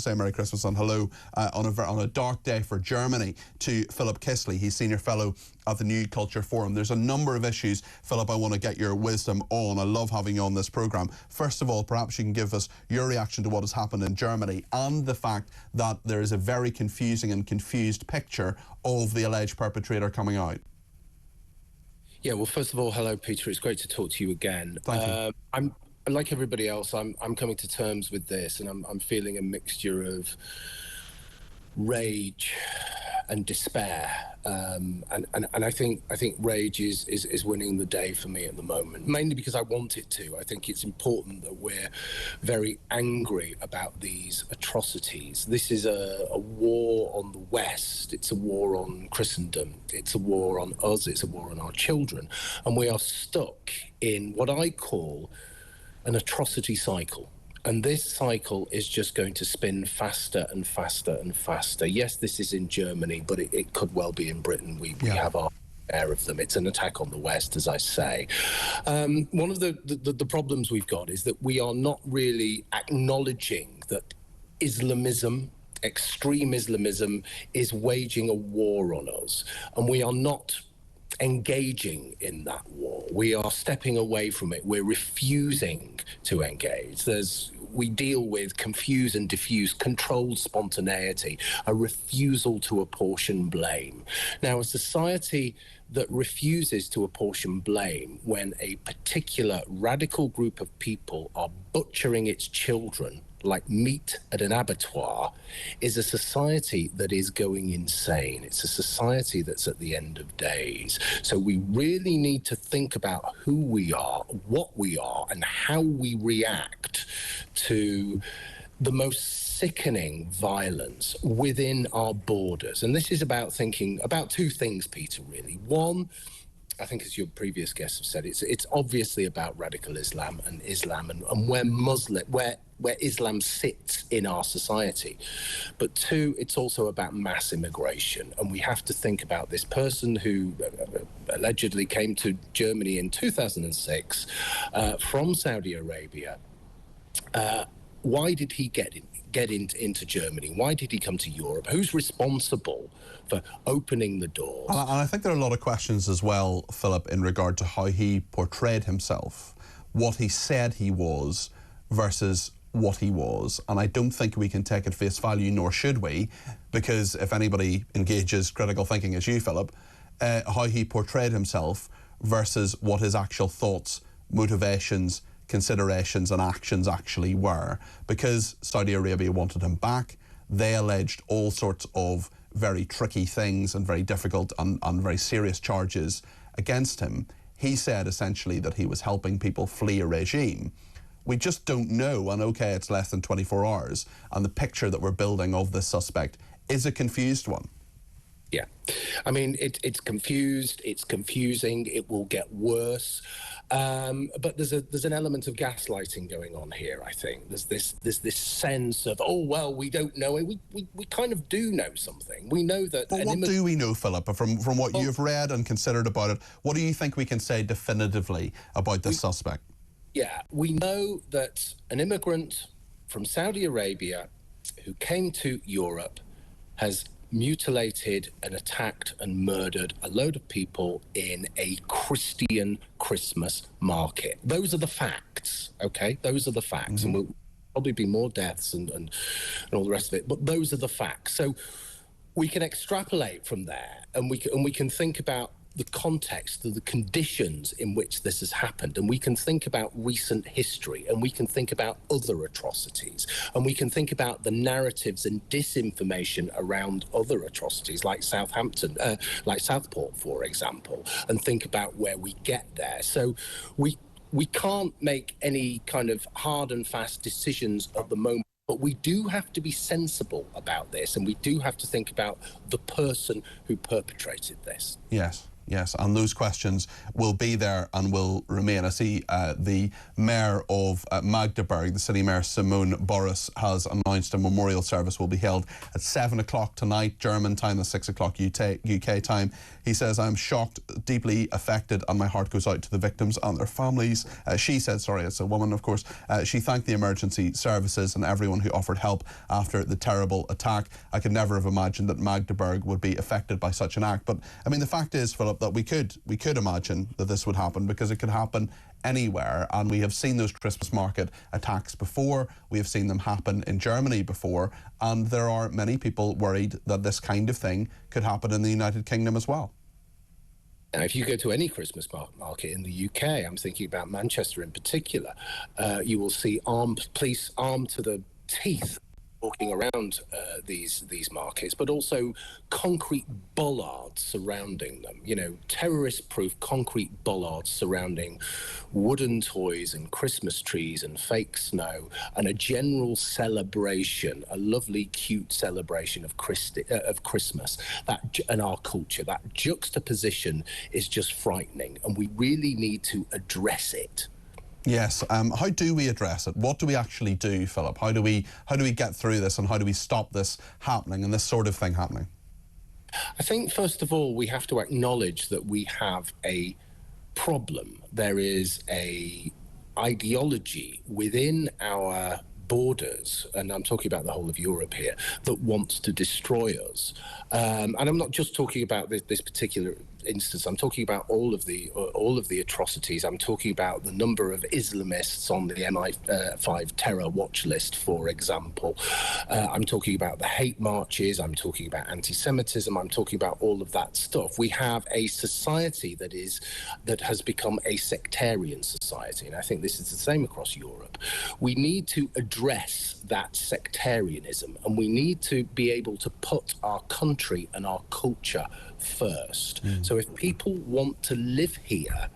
say Merry Christmas and hello on a dark day for Germany to Philip Kiszely. He's Senior Fellow at the New Culture Forum. There's a number of issues, Philip, I want to get your wisdom on. I love having you on this programme. First of all, perhaps you can give us your reaction to what has happened in Germany and the fact that there is a very confusing and confused picture of the alleged perpetrator coming out. Yeah, well, first of all, hello, Peter. It's great to talk to you again. Thank you. Like everybody else, I'm coming to terms with this, and I'm feeling a mixture of rage and despair, and I think rage is winning the day for me at the moment, mainly because I want it to. I think it's important that we're very angry about these atrocities. This is a war on the West. It's a war on Christendom. It's a war on us. It's a war on our children, and we are stuck in what I call an atrocity cycle. And this cycle is just going to spin faster and faster and faster. Yes, this is in Germany, but it could well be in Britain. We have our share of them. It's an attack on the West, as I say. One of the problems we've got is that we are not really acknowledging that Islamism, extreme Islamism, is waging a war on us. And we are not engaging in that war. We are stepping away from it. We're refusing to engage. We deal with confuse and diffuse, controlled spontaneity, a refusal to apportion blame. Now, a society that refuses to apportion blame when a particular radical group of people are butchering its children like meat at an abattoir is a society that is going insane. It's a society that's at the end of days. So we really need to think about who we are, what we are, and how we react to the most sickening violence within our borders. And this is about thinking about two things, Peter, really. One, I think, as your previous guests have said, it's obviously about radical Islam and where Islam sits in our society. But two, it's also about mass immigration. And we have to think about this person who allegedly came to Germany in 2006 from Saudi Arabia. Why did he get into Germany? Why did he come to Europe? Who's responsible for opening the doors? And I think there are a lot of questions as well, Philip, in regard to how he portrayed himself, what he said he was versus what he was. And I don't think we can take at face value, nor should we, because if anybody engages critical thinking as you, Philip, how he portrayed himself versus what his actual thoughts, motivations, considerations and actions actually were. Because Saudi Arabia wanted him back, they alleged all sorts of very tricky things and very difficult and very serious charges against him. He said essentially that he was helping people flee a regime. We just don't know, and okay, it's less than 24 hours, and the picture that we're building of this suspect is a confused one. Yeah, I mean, it's confused, it's confusing, it will get worse. But there's an element of gaslighting going on here, I think. There's this sense of, oh, well, we don't know. We kind of do know something. We know that... But what do we know, Philip, from what you've read and considered about it? What do you think we can say definitively about this suspect? Yeah, we know that an immigrant from Saudi Arabia who came to Europe has mutilated and attacked and murdered a load of people in a Christian Christmas market. Those are the facts, okay? Those are the facts. And we'll probably be more deaths and all the rest of it, but those are the facts. So we can extrapolate from there, and we can think about the context, the conditions in which this has happened, and we can think about recent history, and we can think about other atrocities, and we can think about the narratives and disinformation around other atrocities like Southampton, like Southport, for example, and think about where we get there. So we can't make any kind of hard and fast decisions at the moment, but we do have to be sensible about this, and we do have to think about the person who perpetrated this. Yes. Yes, and those questions will be there and will remain. I see the Mayor of Magdeburg, the City Mayor Simone Boris, has announced a memorial service will be held at 7 o'clock tonight, German time, that's 6 o'clock UK time. He says, "I'm shocked, deeply affected, and my heart goes out to the victims and their families." She said, sorry, it's a woman, of course. She thanked the emergency services and everyone who offered help after the terrible attack. "I could never have imagined that Magdeburg would be affected by such an act." But, I mean, the fact is, Philip, that we could imagine that this would happen, because it could happen anywhere, and we have seen those Christmas market attacks before. We have seen them happen in Germany before, and there are many people worried that this kind of thing could happen in the United Kingdom as well. Now, if you go to any Christmas market in the UK, I'm thinking about Manchester in particular, you will see police armed to the teeth walking around these markets, but also concrete bollards surrounding them, you know, terrorist-proof concrete bollards surrounding wooden toys and Christmas trees and fake snow, and a general celebration, a lovely, cute celebration of Christmas, and our culture. That juxtaposition is just frightening, and we really need to address it. Yes. How do we address it? What do we actually do, Philip? How do we get through this, and how do we stop this happening and this sort of thing happening? I think, first of all, we have to acknowledge that we have a problem. There is a ideology within our borders, and I'm talking about the whole of Europe here, that wants to destroy us. And I'm not just talking about this particular instance. I'm talking about all of the atrocities. I'm talking about the number of Islamists on the MI5 terror watch list, for example. I'm talking about the hate marches. I'm talking about anti-Semitism. I'm talking about all of that stuff. We have a society that has become a sectarian society, and I think this is the same across Europe. We need to address that sectarianism, and we need to be able to put our country and our culture first. So if people want to live here,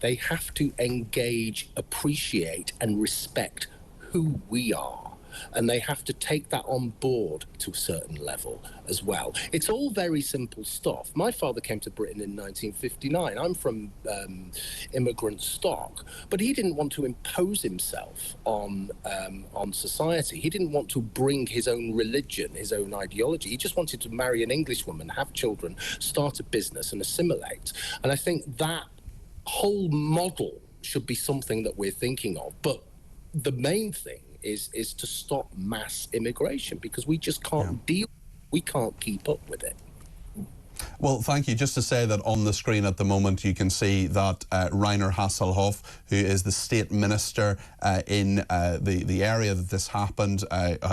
they have to engage, appreciate, and respect who we are. And they have to take that on board to a certain level as well. It's all very simple stuff. My father came to Britain in 1959. I'm from immigrant stock, but he didn't want to impose himself on society. He didn't want to bring his own religion, his own ideology. He just wanted to marry an English woman, have children, start a business, and assimilate. And I think that whole model should be something that we're thinking of. But the main thing is to stop mass immigration, because we just can't we can't keep up with it. Well, thank you. Just to say that on the screen at the moment you can see that Rainer Hasselhoff, who is the state minister in the area that this happened,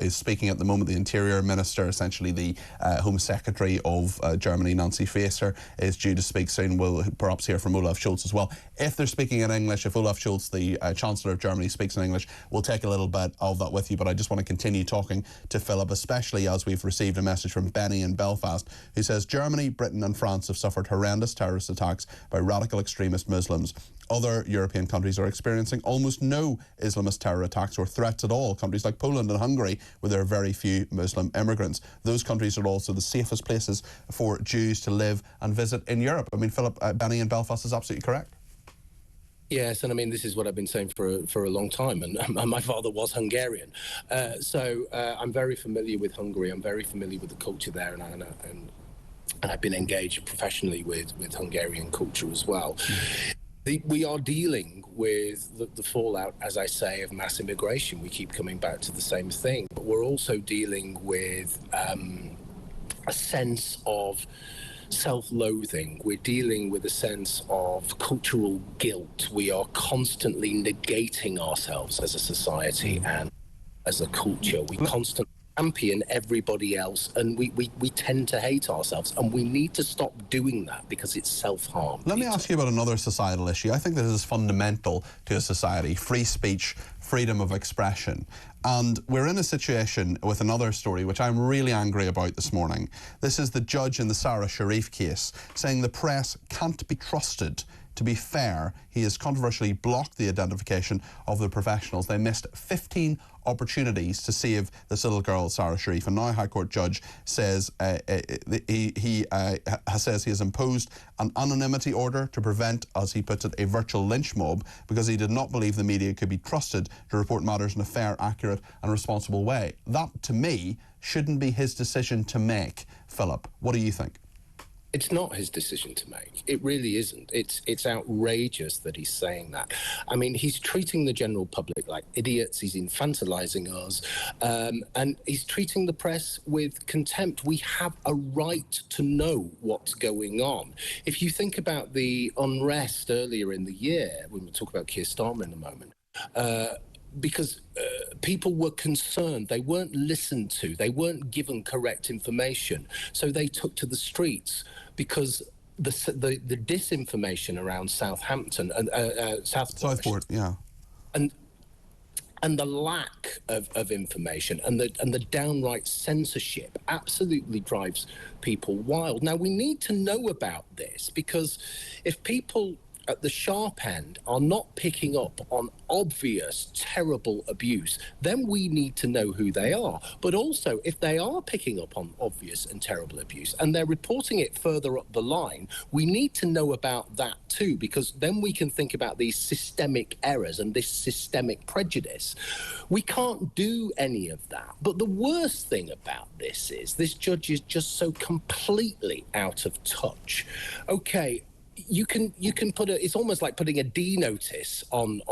is speaking at the moment. The interior minister, essentially the Home Secretary of Germany, Nancy Faeser, is due to speak soon. We'll perhaps hear from Olaf Scholz as well. If they're speaking in English, if Olaf Scholz, the Chancellor of Germany, speaks in English, we'll take a little bit of that with you. But I just want to continue talking to Philip, especially as we've received a message from Benny in Belfast, who says Germany, Britain and France have suffered horrendous terrorist attacks by radical extremist Muslims. Other European countries are experiencing almost no Islamist terror attacks or threats at all. Countries like Poland and Hungary, where there are very few Muslim immigrants. Those countries are also the safest places for Jews to live and visit in Europe. I mean, Philip, Benny in Belfast is absolutely correct. Yes, and I mean, this is what I've been saying for a long time, and my father was Hungarian. So I'm very familiar with Hungary. I'm very familiar with the culture there, and I've been engaged professionally with Hungarian culture as well. We are dealing with the fallout, as I say, of mass immigration. We keep coming back to the same thing, but we're also dealing with a sense of self-loathing. We're dealing with a sense of cultural guilt. We are constantly negating ourselves as a society and as a culture. We constantly champion everybody else, and we tend to hate ourselves, and we need to stop doing that, because it's self-harm. Let me ask you about another societal issue. I think this is fundamental to a society: free speech, freedom of expression. And we're in a situation with another story which I'm really angry about this morning. This is the judge in the Sarah Sharif case saying the press can't be trusted To be fair, he has controversially blocked the identification of the professionals. They missed 15 opportunities to save this little girl, Sarah Sharif, and now a High Court judge says he has imposed an anonymity order to prevent, as he puts it, a virtual lynch mob, because he did not believe the media could be trusted to report matters in a fair, accurate and responsible way. That, to me, shouldn't be his decision to make. Philip, what do you think? It's not his decision to make. It really isn't. It's outrageous that he's saying that. I mean, he's treating the general public like idiots. He's infantilizing us, and he's treating the press with contempt. We have a right to know what's going on. If you think about the unrest earlier in the year, we'll talk about Keir Starmer in a moment, because people were concerned. They weren't listened to. They weren't given correct information. So they took to the streets because the disinformation around Southampton and Southport, yeah, and the lack of information and the downright censorship absolutely drives people wild. Now, we need to know about this, because if people at the sharp end are not picking up on obvious, terrible abuse, then we need to know who they are. But also, if they are picking up on obvious and terrible abuse and they're reporting it further up the line, we need to know about that too, because then we can think about these systemic errors and this systemic prejudice. We can't do any of that. But the worst thing about this is this judge is just so completely out of touch. Okay, you can put it's almost like putting a D notice on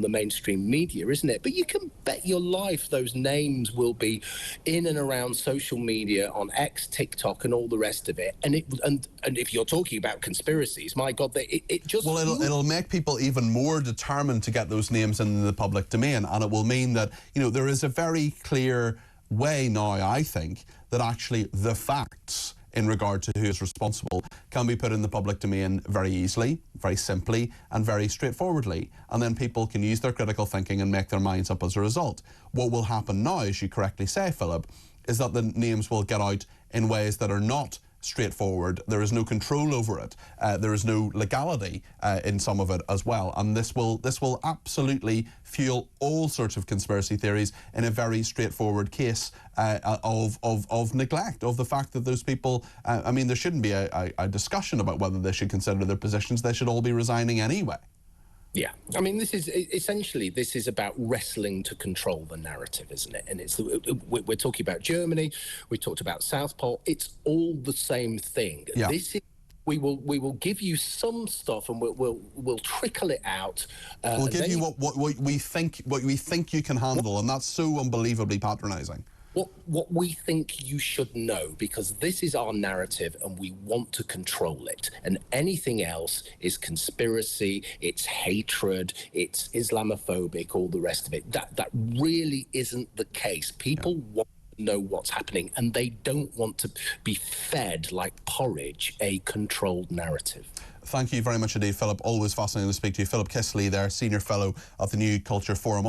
the mainstream media, isn't it? But you can bet your life those names will be in and around social media, on X, TikTok, and all the rest of it. And if you're talking about conspiracies, my God, it just... Well, it'll make people even more determined to get those names in the public domain, and it will mean that, you know, there is a very clear way now, I think, that actually the facts in regard to who is responsible can be put in the public domain very easily, very simply, and very straightforwardly. And then people can use their critical thinking and make their minds up as a result. What will happen now, as you correctly say, Philip, is that the names will get out in ways that are not straightforward. There is no control over it. There is no legality in some of it as well. And this will absolutely fuel all sorts of conspiracy theories in a very straightforward case of neglect, of the fact that those people, I mean, there shouldn't be a discussion about whether they should consider their positions. They should all be resigning anyway. Yeah, I mean, this is about wrestling to control the narrative, isn't it? And we're talking about Germany, we talked about South Pole. It's all the same thing. Yeah. We will give you some stuff, and we'll trickle it out. We'll give you what we think you can handle, and that's so unbelievably patronising. What we think you should know, because this is our narrative and we want to control it. And anything else is conspiracy, it's hatred, it's Islamophobic, all the rest of it. That really isn't the case. People want to know what's happening, and they don't want to be fed like porridge a controlled narrative. Thank you very much indeed, Philip. Always fascinating to speak to you. Philip Kiszely there, Senior Fellow of the New Culture Forum.